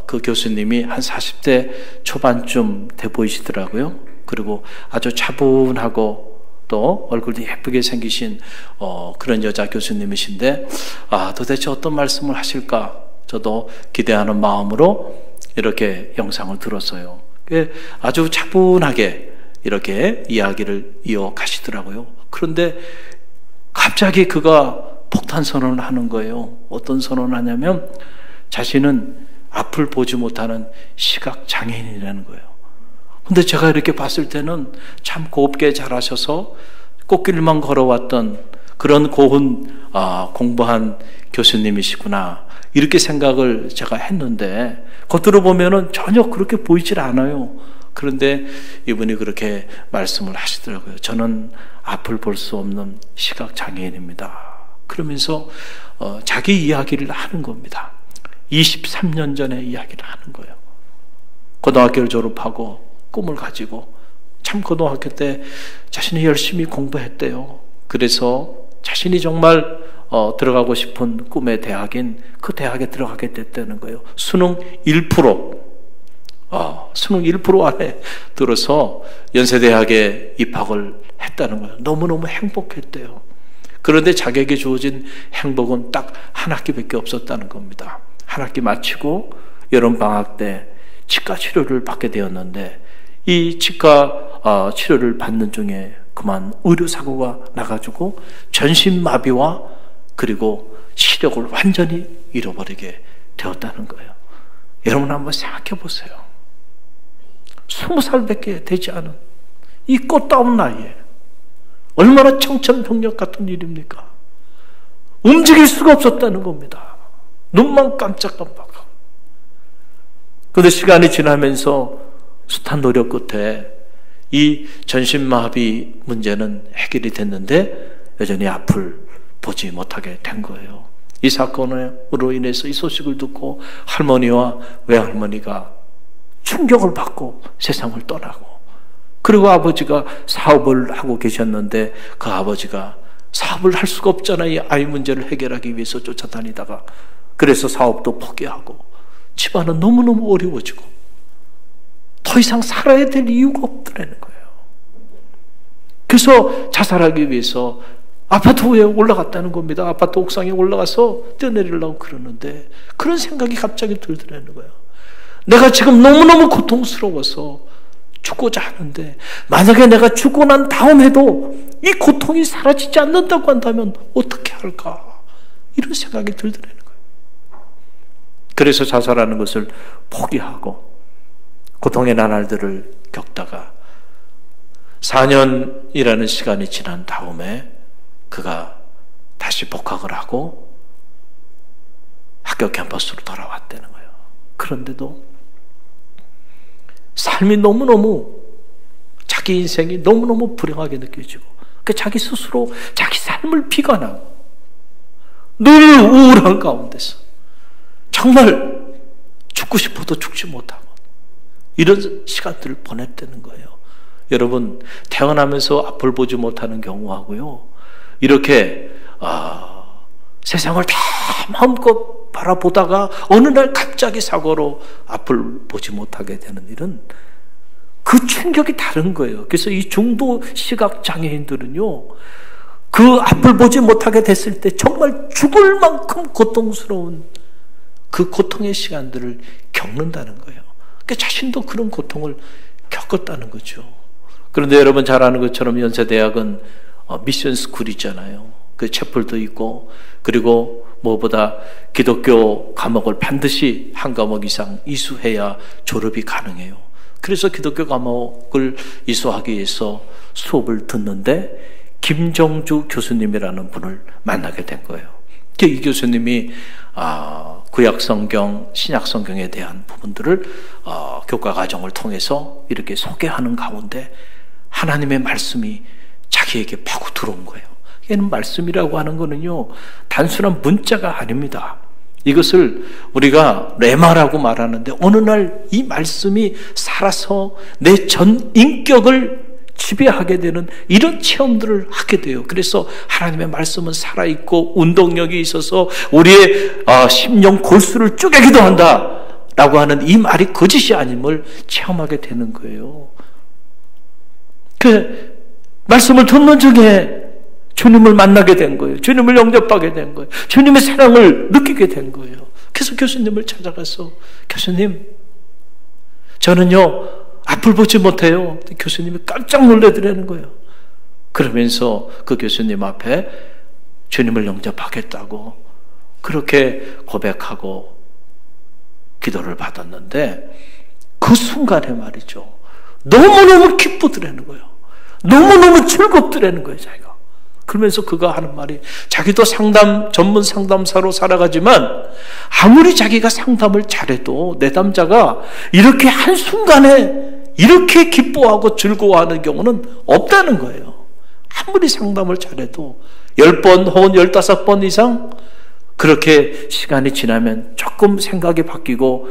그 교수님이 한 40대 초반쯤 돼 보이시더라고요. 그리고 아주 차분하고 또 얼굴도 예쁘게 생기신 그런 여자 교수님이신데, 도대체 어떤 말씀을 하실까 저도 기대하는 마음으로 이렇게 영상을 들었어요. 아주 차분하게 이렇게 이야기를 이어가시더라고요. 그런데 갑자기 그가 폭탄 선언을 하는 거예요. 어떤 선언을 하냐면 자신은 앞을 보지 못하는 시각장애인이라는 거예요. 근데 제가 이렇게 봤을 때는 참 곱게 자라셔서 꽃길만 걸어왔던 그런 고운 공부한 교수님이시구나, 이렇게 생각을 제가 했는데 겉으로 보면은 전혀 그렇게 보이질 않아요. 그런데 이분이 그렇게 말씀을 하시더라고요. 저는 앞을 볼 수 없는 시각장애인입니다. 그러면서 자기 이야기를 하는 겁니다. 23년 전에 이야기를 하는 거예요. 고등학교를 졸업하고 꿈을 가지고 참 고등학교 때 자신이 열심히 공부했대요. 그래서 자신이 정말 들어가고 싶은 꿈의 대학인 그 대학에 들어가게 됐다는 거예요. 수능 1%, 수능 1% 안에 들어서 연세대학에 입학을 했다는 거예요. 너무너무 행복했대요. 그런데 자기에게 주어진 행복은 딱 한 학기밖에 없었다는 겁니다. 한 학기 마치고 여름방학 때 치과 치료를 받게 되었는데, 이 치과 치료를 받는 중에 그만 의료사고가 나가지고 전신마비와 그리고 시력을 완전히 잃어버리게 되었다는 거예요. 여러분 한번 생각해 보세요. 20살밖에 되지 않은 이 꽃다운 나이에 얼마나 청천벽력 같은 일입니까? 움직일 수가 없었다는 겁니다. 눈만 깜짝깜빡하고. 그런데 시간이 지나면서 숱한 노력 끝에 이 전신마비 문제는 해결이 됐는데 여전히 앞을 보지 못하게 된 거예요. 이 사건으로 인해서 이 소식을 듣고 할머니와 외할머니가 충격을 받고 세상을 떠나고, 그리고 아버지가 사업을 하고 계셨는데 그 아버지가 사업을 할 수가 없잖아요. 이 아이 문제를 해결하기 위해서 쫓아다니다가, 그래서 사업도 포기하고 집안은 너무너무 어려워지고 더 이상 살아야 될 이유가 없더라는 거예요. 그래서 자살하기 위해서 아파트 위에 올라갔다는 겁니다. 아파트 옥상에 올라가서 뛰어내리려고 그러는데 그런 생각이 갑자기 들더라는 거예요. 내가 지금 너무너무 고통스러워서 죽고자 하는데 만약에 내가 죽고 난 다음에도 이 고통이 사라지지 않는다고 한다면 어떻게 할까? 이런 생각이 들더라는 거예요. 그래서 자살하는 것을 포기하고 고통의 나날들을 겪다가 4년이라는 시간이 지난 다음에 그가 다시 복학을 하고 학교 캠퍼스로 돌아왔다는 거예요. 그런데도 삶이 너무너무, 자기 인생이 너무너무 불행하게 느껴지고 자기 스스로 자기 삶을 비관하고 늘 우울한 가운데서 정말 죽고 싶어도 죽지 못하고 이런 시간들을 보냈다는 거예요. 여러분, 태어나면서 앞을 보지 못하는 경우하고요, 이렇게 세상을 다 마음껏 바라보다가 어느 날 갑자기 사고로 앞을 보지 못하게 되는 일은 그 충격이 다른 거예요. 그래서 이 중도 시각 장애인들은요, 그 앞을 보지 못하게 됐을 때 정말 죽을 만큼 고통스러운 그 고통의 시간들을 겪는다는 거예요. 그러니까 자신도 그런 고통을 겪었다는 거죠. 그런데 여러분 잘 아는 것처럼 연세대학은 미션 스쿨이잖아요. 그 채플도 있고, 그리고 무엇보다 기독교 과목을 반드시 한 과목 이상 이수해야 졸업이 가능해요. 그래서 기독교 과목을 이수하기 위해서 수업을 듣는데 김정주 교수님이라는 분을 만나게 된 거예요. 이 교수님이 구약성경, 신약성경에 대한 부분들을 교과과정을 통해서 이렇게 소개하는 가운데 하나님의 말씀이 자기에게 파고 들어온 거예요. 얘는 말씀이라고 하는 거는요, 단순한 문자가 아닙니다. 이것을 우리가 레마라고 말하는데 어느 날 이 말씀이 살아서 내 전 인격을 지배하게 되는 이런 체험들을 하게 돼요. 그래서 하나님의 말씀은 살아있고 운동력이 있어서 우리의 심령 골수를 쪼개기도 한다 라고 하는 이 말이 거짓이 아님을 체험하게 되는 거예요. 그 말씀을 듣는 중에 주님을 만나게 된 거예요. 주님을 영접하게 된 거예요. 주님의 사랑을 느끼게 된 거예요. 그래서 교수님을 찾아가서 교수님, 저는요 앞을 보지 못해요. 교수님이 깜짝 놀래더라는 거예요. 그러면서 그 교수님 앞에 주님을 영접하겠다고 그렇게 고백하고 기도를 받았는데 그 순간에 말이죠, 너무너무 기쁘더라는 거예요. 너무너무 즐겁더라는 거예요, 자기가. 그러면서 그가 하는 말이, 자기도 전문 상담사로 살아가지만 아무리 자기가 상담을 잘해도 내담자가 이렇게 한순간에 이렇게 기뻐하고 즐거워하는 경우는 없다는 거예요. 아무리 상담을 잘해도 10번 혹은 15번 이상 그렇게 시간이 지나면 조금 생각이 바뀌고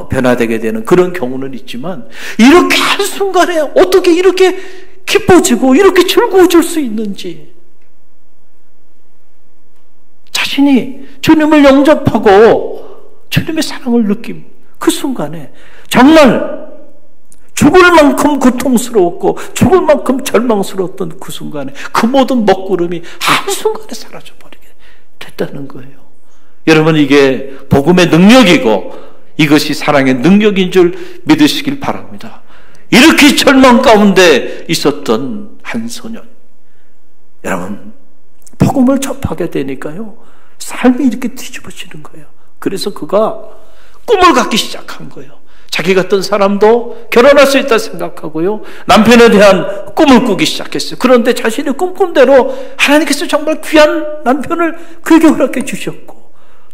변화되게 되는 그런 경우는 있지만, 이렇게 한순간에 어떻게 이렇게 기뻐지고 이렇게 즐거워질 수 있는지, 자신이 주님을 영접하고 주님의 사랑을 느낌, 그 순간에 정말 죽을 만큼 고통스러웠고 죽을 만큼 절망스러웠던 그 순간에 그 모든 먹구름이 한순간에 사라져버리게 됐다는 거예요. 여러분, 이게 복음의 능력이고 이것이 사랑의 능력인 줄 믿으시길 바랍니다. 이렇게 절망 가운데 있었던 한 소년, 여러분, 복음을 접하게 되니까요 삶이 이렇게 뒤집어지는 거예요. 그래서 그가 꿈을 갖기 시작한 거예요. 자기 같은 사람도 결혼할 수 있다 생각하고요, 남편에 대한 꿈을 꾸기 시작했어요. 그런데 자신의 꿈꾼대로 하나님께서 정말 귀한 남편을 그에게 허락해 주셨고,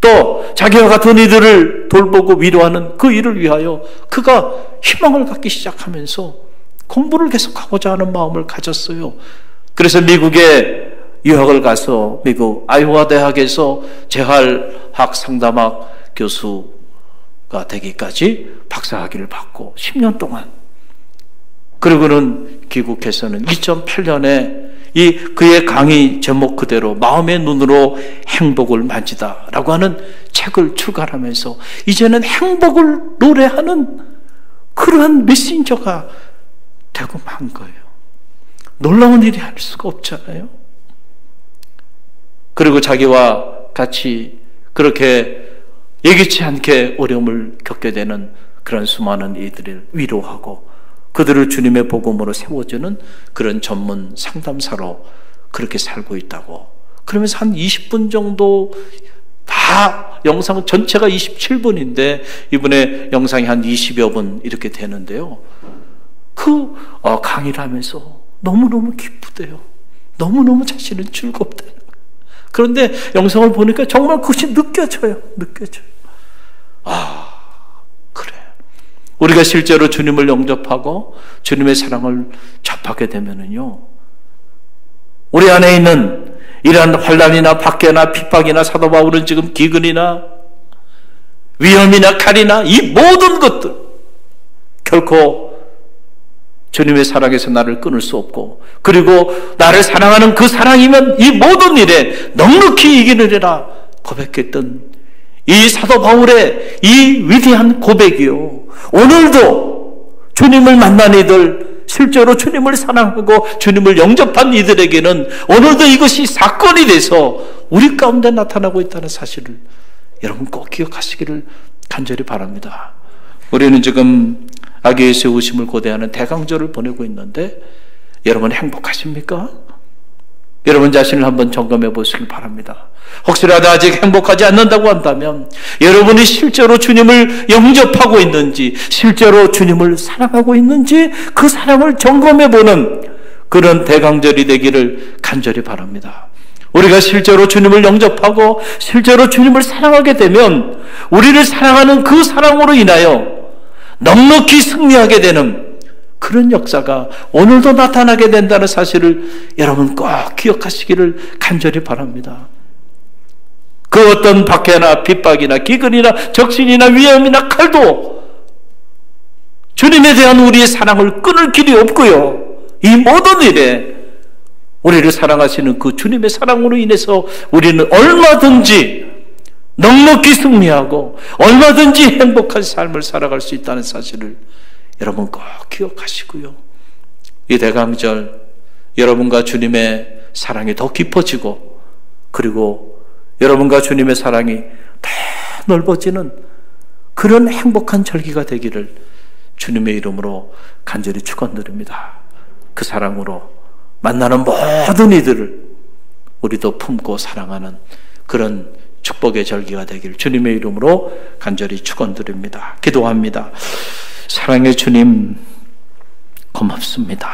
또 자기와 같은 이들을 돌보고 위로하는 그 일을 위하여 그가 희망을 갖기 시작하면서 공부를 계속하고자 하는 마음을 가졌어요. 그래서 미국에 유학을 가서 미국 아이오와 대학에서 재활학 상담학 교수가 되기까지 박사학위를 받고 10년 동안, 그리고는 귀국해서는 2008년에 그의 강의 제목 그대로 마음의 눈으로 행복을 만지다 라고 하는 책을 출간하면서 이제는 행복을 노래하는 그러한 메신저가 되고 만 거예요. 놀라운 일이 할 수가 없잖아요. 그리고 자기와 같이 그렇게 예기치 않게 어려움을 겪게 되는 그런 수많은 이들을 위로하고 그들을 주님의 복음으로 세워주는 그런 전문 상담사로 그렇게 살고 있다고. 그러면서 한 20분 정도, 다 영상 전체가 27분인데 이분의 영상이 한 20여 분 이렇게 되는데요, 그 강의를 하면서 너무너무 기쁘대요. 너무너무 자신은 즐겁대요. 그런데 영상을 보니까 정말 그것이 느껴져요. 그래, 우리가 실제로 주님을 영접하고 주님의 사랑을 접하게 되면은요, 우리 안에 있는 이러한 환난이나 박해나 핍박이나 사도 바울은 지금 기근이나 위험이나 칼이나 이 모든 것들 결코 주님의 사랑에서 나를 끊을 수 없고, 그리고 나를 사랑하는 그 사랑이면 이 모든 일에 넉넉히 이기느니라 고백했던 이 사도 바울의 이 위대한 고백이요, 오늘도 주님을 만난 이들, 실제로 주님을 사랑하고 주님을 영접한 이들에게는 오늘도 이것이 사건이 돼서 우리 가운데 나타나고 있다는 사실을 여러분 꼭 기억하시기를 간절히 바랍니다. 우리는 지금 아기 예수의 오심을 고대하는 대강절을 보내고 있는데 여러분 행복하십니까? 여러분 자신을 한번 점검해 보시길 바랍니다. 혹시라도 아직 행복하지 않는다고 한다면 여러분이 실제로 주님을 영접하고 있는지, 실제로 주님을 사랑하고 있는지 그 사랑을 점검해 보는 그런 대강절이 되기를 간절히 바랍니다. 우리가 실제로 주님을 영접하고 실제로 주님을 사랑하게 되면 우리를 사랑하는 그 사랑으로 인하여 넉넉히 승리하게 되는 그런 역사가 오늘도 나타나게 된다는 사실을 여러분 꼭 기억하시기를 간절히 바랍니다. 그 어떤 박해나 핍박이나 기근이나 적신이나 위험이나 칼도 주님에 대한 우리의 사랑을 끊을 길이 없고요. 이 모든 일에 우리를 사랑하시는 그 주님의 사랑으로 인해서 우리는 얼마든지 넉넉히 승리하고 얼마든지 행복한 삶을 살아갈 수 있다는 사실을 여러분 꼭 기억하시고요. 이 대강절 여러분과 주님의 사랑이 더 깊어지고 그리고 여러분과 주님의 사랑이 더 넓어지는 그런 행복한 절기가 되기를 주님의 이름으로 간절히 축원드립니다. 그 사랑으로 만나는 모든 이들을 우리도 품고 사랑하는 그런 축복의 절기가 되기를 주님의 이름으로 간절히 축원드립니다. 기도합니다. 사랑의 주님 고맙습니다.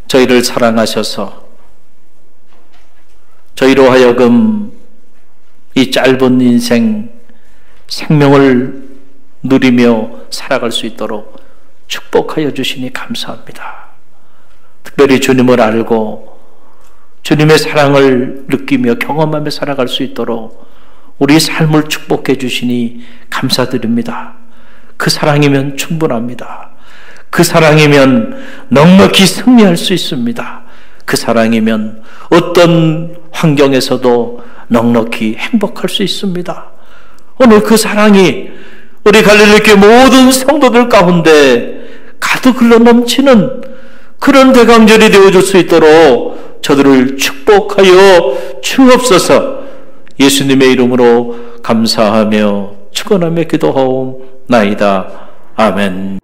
저희를 사랑하셔서 저희로 하여금 이 짧은 인생 생명을 누리며 살아갈 수 있도록 축복하여 주시니 감사합니다. 특별히 주님을 알고 주님의 사랑을 느끼며 경험하며 살아갈 수 있도록 우리 삶을 축복해 주시니 감사드립니다. 그 사랑이면 충분합니다. 그 사랑이면 넉넉히 승리할 수 있습니다. 그 사랑이면 어떤 환경에서도 넉넉히 행복할 수 있습니다. 오늘 그 사랑이 우리 갈릴리교회 모든 성도들 가운데 가득 흘러 넘치는 그런 대강절이 되어줄 수 있도록 저들을 축복하여 주옵소서. 예수님의 이름으로 감사하며 축원하며 기도하옵나이다. 아멘.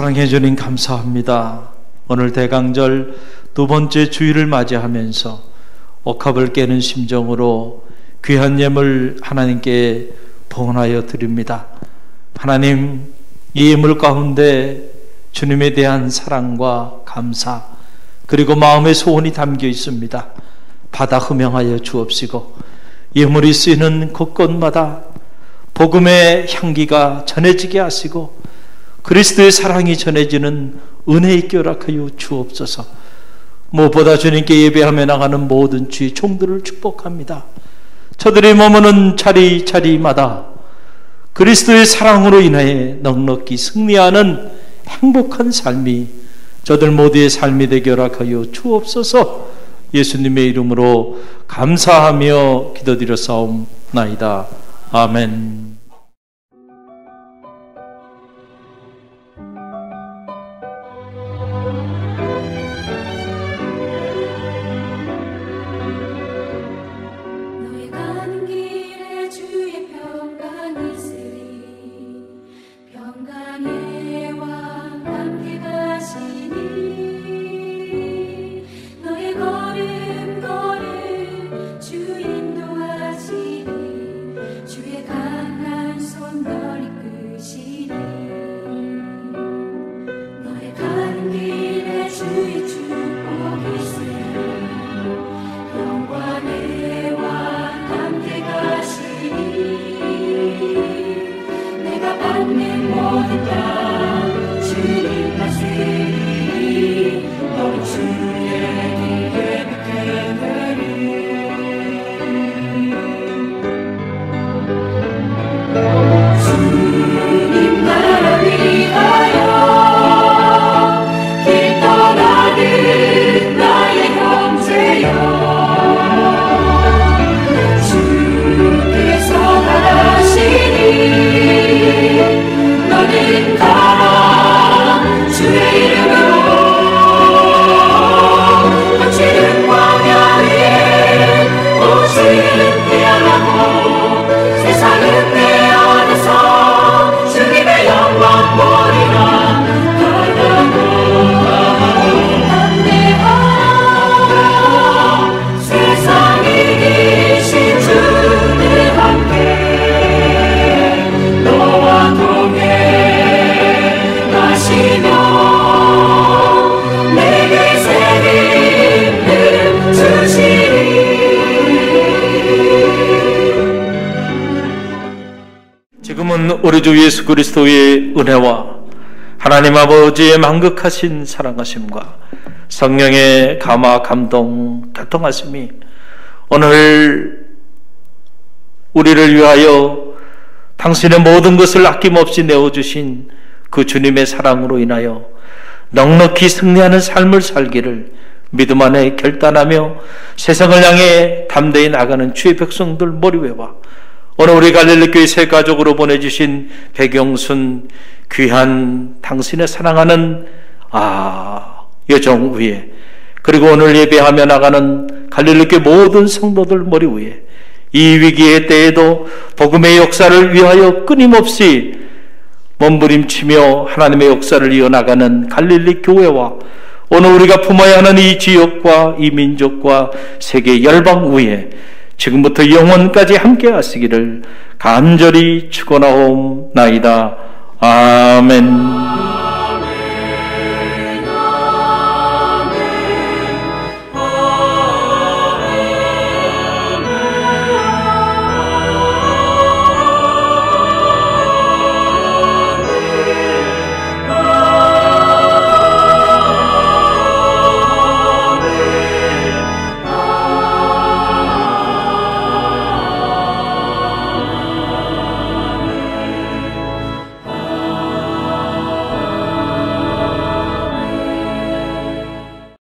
사랑해 주님 감사합니다. 오늘 대강절 두 번째 주일을 맞이하면서 옥합을 깨는 심정으로 귀한 예물 하나님께 봉헌하여 드립니다. 하나님, 이 예물 가운데 주님에 대한 사랑과 감사 그리고 마음의 소원이 담겨 있습니다. 받아 흠양하여 주옵시고 예물이 쓰이는 곳곳마다 복음의 향기가 전해지게 하시고 그리스도의 사랑이 전해지는 은혜 있게 허락하여 주옵소서. 무엇보다 주님께 예배하며 나가는 모든 주의 종들을 축복합니다. 저들이 머무는 자리마다 그리스도의 사랑으로 인하여 넉넉히 승리하는 행복한 삶이 저들 모두의 삶이 되게 허락하여 주옵소서. 예수님의 이름으로 감사하며 기도드렸사옵나이다. 아멘. 우리 주 예수 그리스도의 은혜와 하나님 아버지의 만극하신 사랑하심과 성령의 감화 감동 교통하심이 오늘 우리를 위하여 당신의 모든 것을 아낌없이 내어주신 그 주님의 사랑으로 인하여 넉넉히 승리하는 삶을 살기를 믿음 안에 결단하며 세상을 향해 담대히 나가는 주의 백성들 머리 위와 오늘 우리 갈릴리교회 새 가족으로 보내주신 백영순 귀한 당신의 사랑하는 여정 위에, 그리고 오늘 예배하며 나가는 갈릴리교회 모든 성도들 머리 위에 이 위기의 때에도 복음의 역사를 위하여 끊임없이 몸부림치며 하나님의 역사를 이어나가는 갈릴리 교회와 오늘 우리가 품어야 하는 이 지역과 이 민족과 세계 열방 위에 지금부터 영원까지 함께 하시기를 간절히 축원하옵나이다. 아멘.